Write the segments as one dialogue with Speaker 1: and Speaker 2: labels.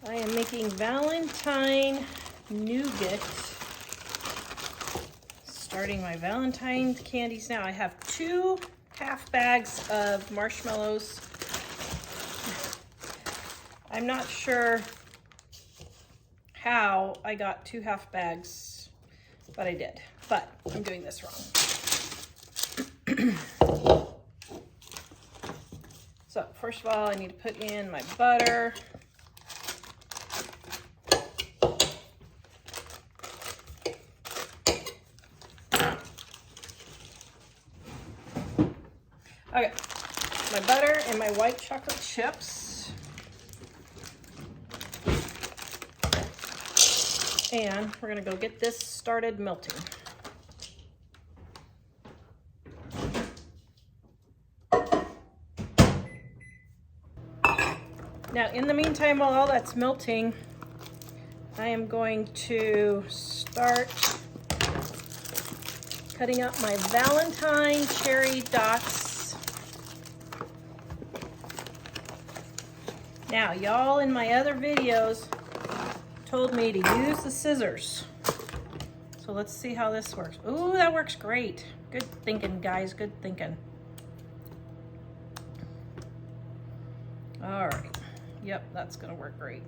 Speaker 1: I am making Valentine nougat. Starting my Valentine candies now. I have 2 half bags of marshmallows. I'm not sure how I got 2 half bags, but I did. But I'm doing this wrong. So first of all, I need to put in my butter. Okay, my butter and my white chocolate chips. And we're gonna go get this started melting. Now, in the meantime, while all that's melting, I am going to start cutting up my Valentine cherry dots. Now, y'all in my other videos told me to use the scissors. So let's see how this works. Ooh, that works great. Good thinking, guys, good thinking. All right. Yep, that's gonna work great.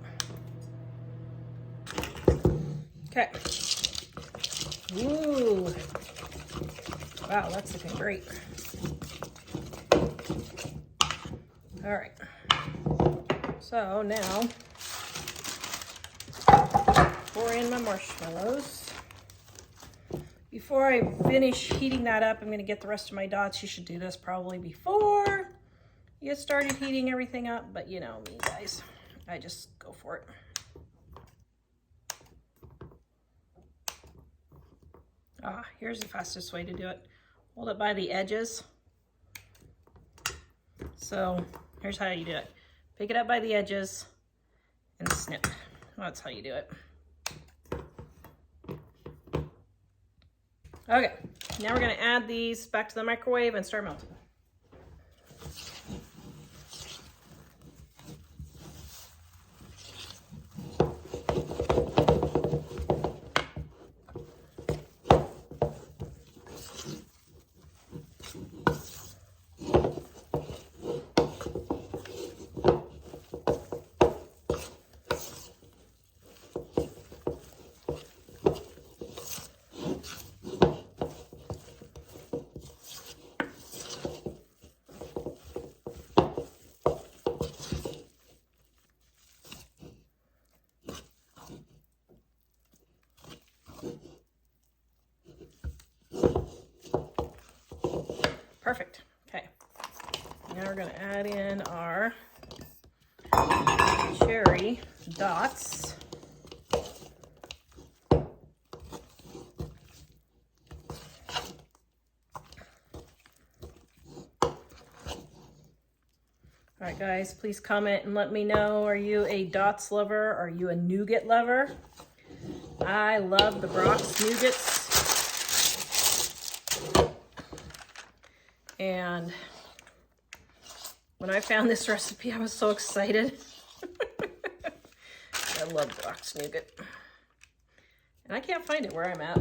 Speaker 1: Okay. Ooh. Wow, that's looking great. All right. So now, pour in my marshmallows. Before I finish heating that up, I'm gonna get the rest of my dots. You should do this probably before you get started heating everything up, but you know me, guys. I just go for it. Here's the fastest way to do it. Hold it by the edges. So here's how you do it. Pick it up by the edges and snip. That's how you do it. Okay, now we're gonna add these back to the microwave and start melting. Perfect. Okay. Now we're going to add in our cherry dots. All right, guys, please comment and let me know, are you a dots lover? Are you a nougat lover? I love the Brock's nougats. And when I found this recipe, I was so excited. I love Brock's nougat. And I can't find it where I'm at.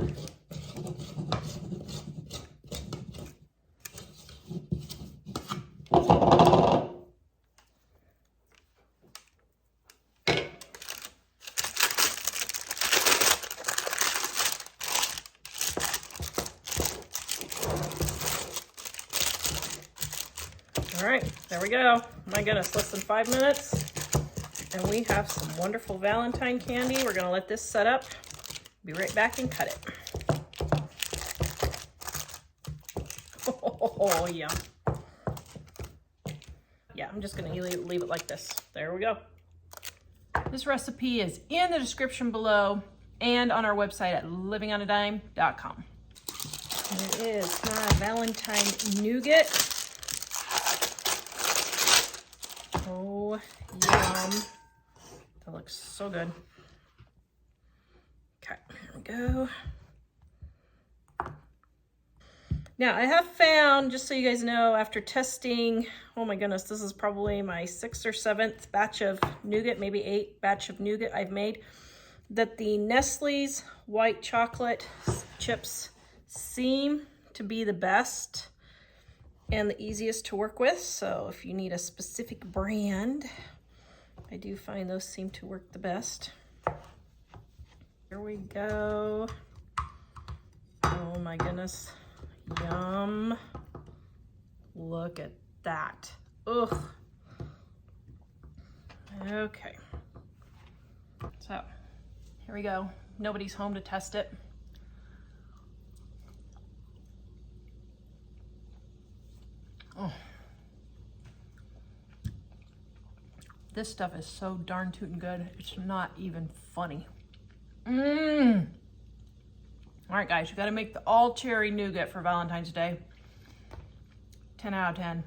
Speaker 1: All right, there we go. My goodness, less than 5 minutes. And we have some wonderful Valentine candy. We're gonna let this set up. Be right back and cut it. Oh, yeah. Yeah, I'm just gonna leave it like this. There we go. This recipe is in the description below and on our website at livingonadime.com. It is my Valentine nougat. Oh, yum. That looks so good. Okay, here we go. Now, I have found, just so you guys know, after testing, oh my goodness, this is probably my 6th or 7th batch of nougat, maybe 8th batch of nougat I've made, that the Nestle's white chocolate chips seem to be the best and the easiest to work with. So if you need a specific brand, I do find those seem to work the best. Here we go. Oh my goodness. Yum. Look at that. Ugh. Okay. So, here we go. Nobody's home to test it. Oh. This stuff is so darn tootin' good. It's not even funny. Mmm. All right, guys, you got to make the all cherry nougat for Valentine's Day. 10 out of 10.